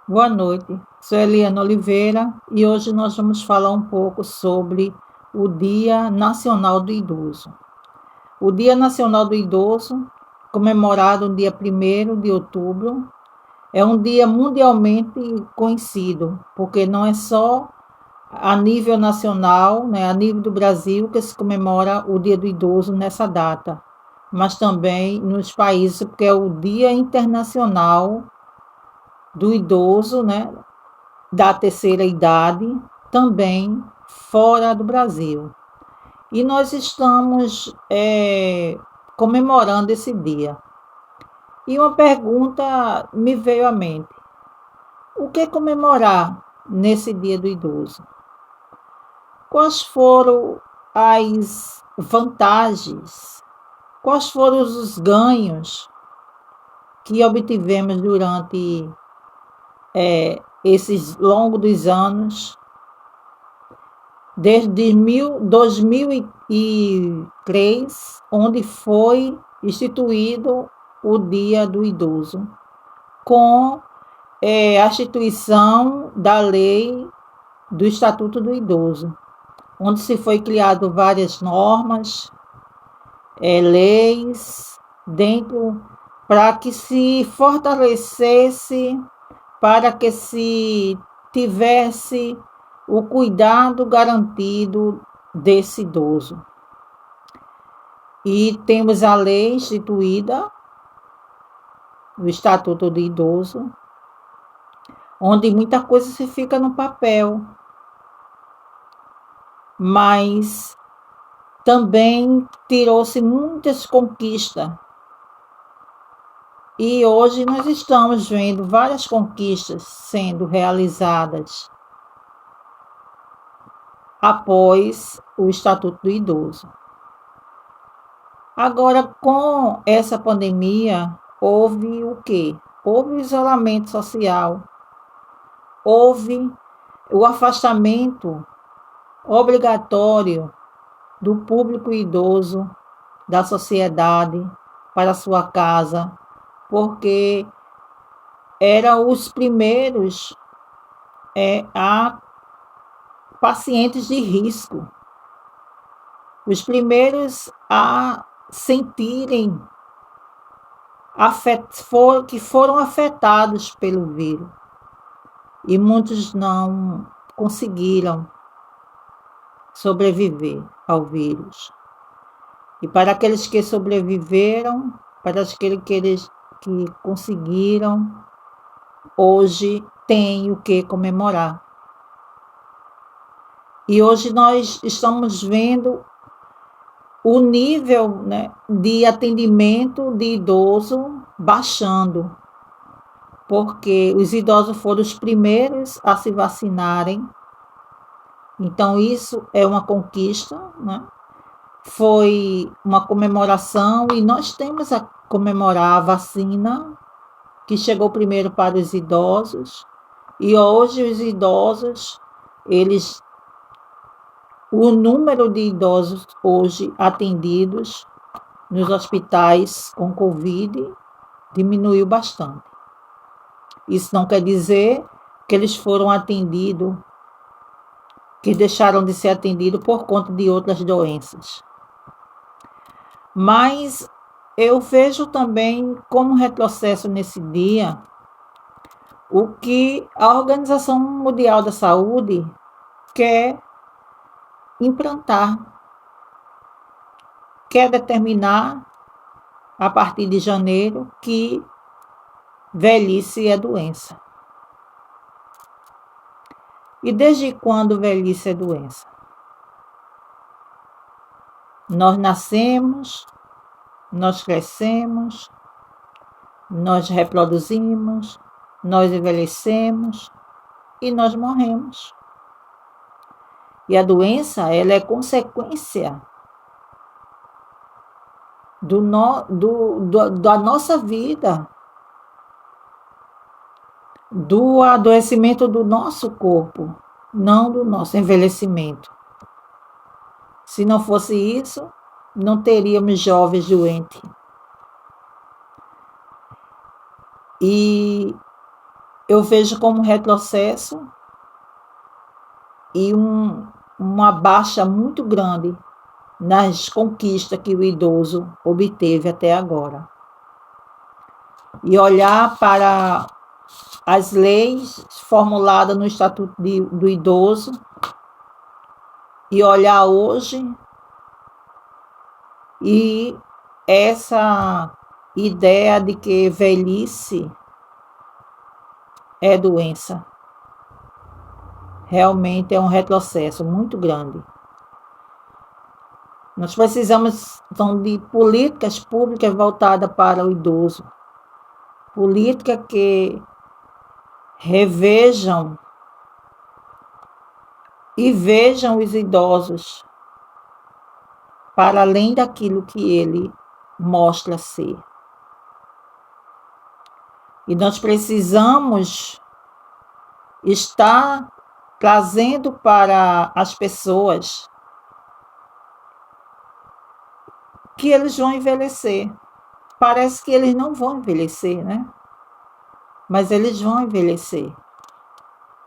Boa noite, sou Eliana Oliveira e hoje nós vamos falar um pouco sobre o Dia Nacional do Idoso. O Dia Nacional do Idoso, comemorado no dia 1º de outubro, é um dia mundialmente conhecido, porque não é só a nível nacional, né, a nível do Brasil, que se comemora o Dia do Idoso nessa data, mas também nos países, porque é o Dia Internacional do Idoso, né, da terceira idade, também fora do Brasil. E nós estamos comemorando esse dia. E uma pergunta me veio à mente: o que comemorar nesse Dia do Idoso? Quais foram as vantagens? Quais foram os ganhos que obtivemos durante esses longos anos desde 2003, onde foi instituído o Dia do Idoso, com a instituição da lei do Estatuto do Idoso, onde se foi criado várias normas, leis, dentro para que se fortalecesse, para que se tivesse o cuidado garantido desse idoso. E temos a lei instituída, o Estatuto do Idoso, onde muita coisa se fica no papel, mas também tirou-se muitas conquistas. E hoje nós estamos vendo várias conquistas sendo realizadas após o Estatuto do Idoso. Agora, com essa pandemia, houve o quê? Houve o isolamento social, houve o afastamento obrigatório do público idoso da sociedade para sua casa, porque eram os primeiros a pacientes de risco, os primeiros a sentirem que foram afetados pelo vírus, e muitos não conseguiram sobreviver ao vírus. E para aqueles que sobreviveram, para aqueles que conseguiram, hoje tem o que comemorar. E hoje nós estamos vendo o nível, né, de atendimento de idoso baixando, porque os idosos foram os primeiros a se vacinarem. Então, isso é uma conquista, né? Foi uma comemoração e nós temos a comemorar a vacina que chegou primeiro para os idosos, e hoje os idosos, o número de idosos hoje atendidos nos hospitais com Covid diminuiu bastante. Isso não quer dizer que eles foram atendidos, que deixaram de ser atendidos por conta de outras doenças. Mas eu vejo também como retrocesso nesse dia o que a Organização Mundial da Saúde quer implantar, quer determinar a partir de janeiro que velhice é doença. E desde quando velhice é doença? Nós nascemos, nós crescemos, nós reproduzimos, nós envelhecemos e nós morremos. E a doença, ela é consequência da nossa vida, do adoecimento do nosso corpo, não do nosso envelhecimento. Se não fosse isso, não teríamos jovens doentes. E eu vejo como retrocesso e uma baixa muito grande nas conquistas que o idoso obteve até agora. E olhar para as leis formuladas no Estatuto do Idoso e olhar hoje e essa ideia de que velhice é doença. Realmente é um retrocesso muito grande. Nós precisamos, então, de políticas públicas voltadas para o idoso. Políticas que revejam e vejam os idosos para além daquilo que ele mostra ser. E nós precisamos estar trazendo para as pessoas que eles vão envelhecer. Parece que eles não vão envelhecer, né? Mas eles vão envelhecer.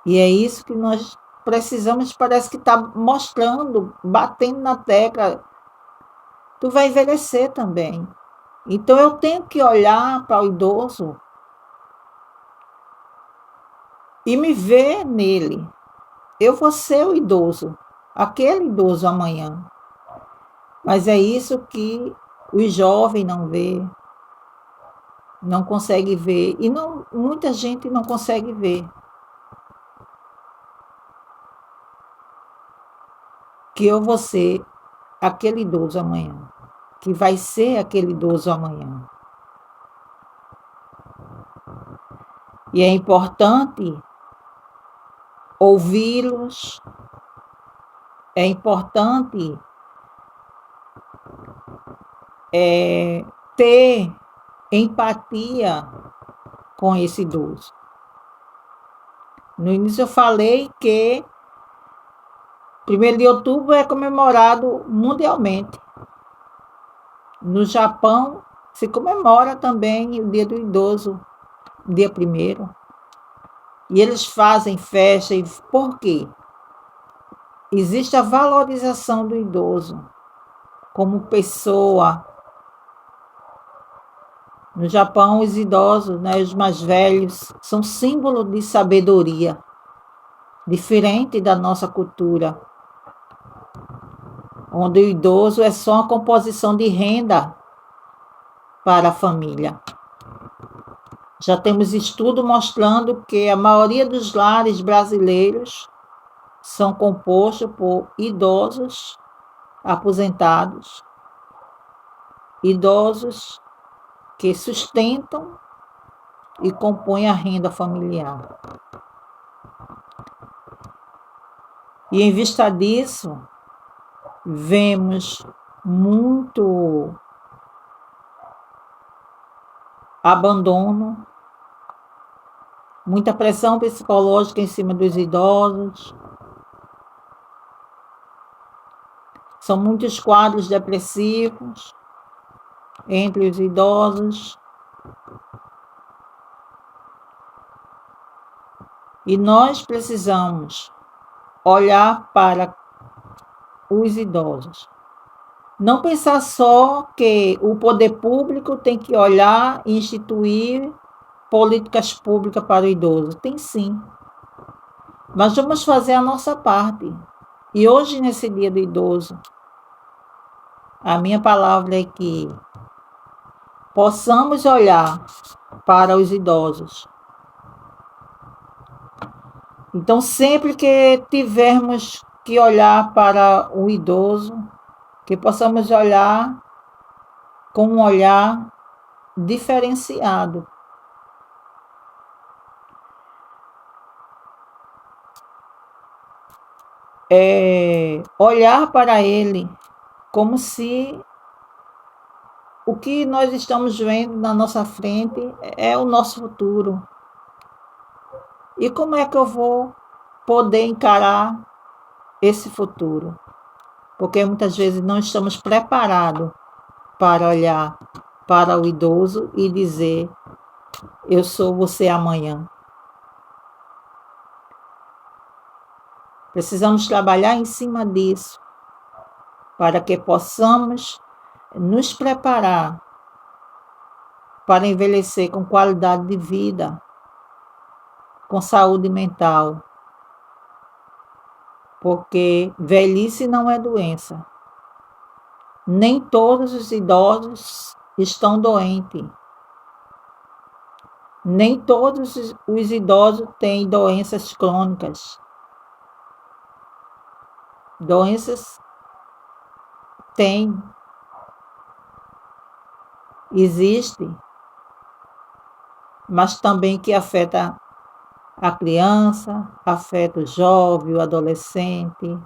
E é isso que nós precisamos, parece que está mostrando, batendo na tecla. Tu vai envelhecer também. Então eu tenho que olhar para o idoso e me ver nele. Eu vou ser o idoso, aquele idoso amanhã. Mas é isso que o jovem não vê, não consegue ver. E muita gente não consegue ver. Que eu vou ser aquele idoso amanhã. Que vai ser aquele idoso amanhã. E é importante ouvi-los, é importante ter empatia com esse idoso. No início eu falei que 1º de outubro é comemorado mundialmente. No Japão se comemora também o Dia do Idoso, dia 1º. E eles fazem festa. Por quê? Existe a valorização do idoso como pessoa. No Japão, os idosos, né, os mais velhos, são símbolo de sabedoria, diferente da nossa cultura, onde o idoso é só uma composição de renda para a família. Já temos estudo mostrando que a maioria dos lares brasileiros são compostos por idosos aposentados, idosos que sustentam e compõem a renda familiar. E em vista disso, vemos muito abandono, muita pressão psicológica em cima dos idosos. São muitos quadros depressivos entre os idosos. E nós precisamos olhar para os idosos. Não pensar só que o poder público tem que olhar e instituir políticas públicas para o idoso. Tem sim. Mas vamos fazer a nossa parte. E hoje, nesse Dia do Idoso, a minha palavra é que possamos olhar para os idosos. Então, sempre que tivermos que olhar para o idoso, que possamos olhar com um olhar diferenciado. Olhar para ele como se o que nós estamos vendo na nossa frente é o nosso futuro. E como é que eu vou poder encarar esse futuro? Porque muitas vezes não estamos preparados para olhar para o idoso e dizer: eu sou você amanhã. Precisamos trabalhar em cima disso, para que possamos nos preparar para envelhecer com qualidade de vida, com saúde mental. Porque velhice não é doença. Nem todos os idosos estão doentes. Nem todos os idosos têm doenças crônicas. Doenças tem. Existe, mas também que afeta a criança, afeta o jovem, o adolescente.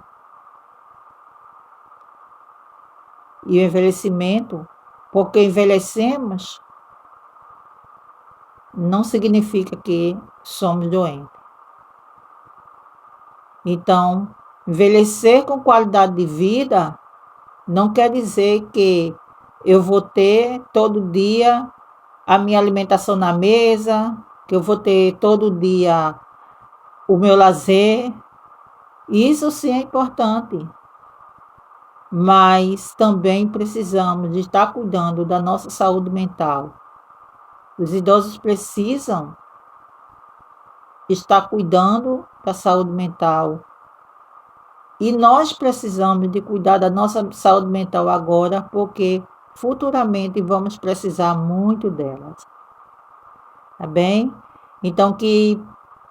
E o envelhecimento, porque envelhecemos, não significa que somos doentes. Então, envelhecer com qualidade de vida não quer dizer que eu vou ter todo dia a minha alimentação na mesa, que eu vou ter todo dia o meu lazer. Isso sim é importante. Mas também precisamos de estar cuidando da nossa saúde mental. Os idosos precisam estar cuidando da saúde mental. E nós precisamos de cuidar da nossa saúde mental agora, porque futuramente vamos precisar muito delas. Tá bem? Então que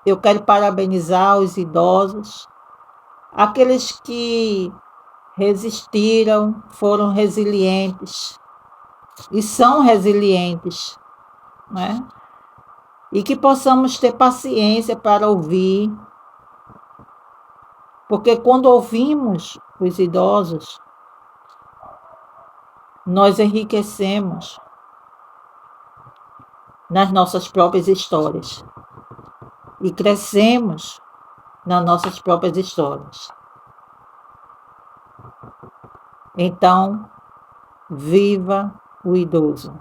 eu quero parabenizar os idosos, aqueles que resistiram, foram resilientes e são resilientes, né? E que possamos ter paciência para ouvir, porque quando ouvimos os idosos, nós enriquecemos nas nossas próprias histórias e crescemos nas nossas próprias histórias. Então, viva o idoso!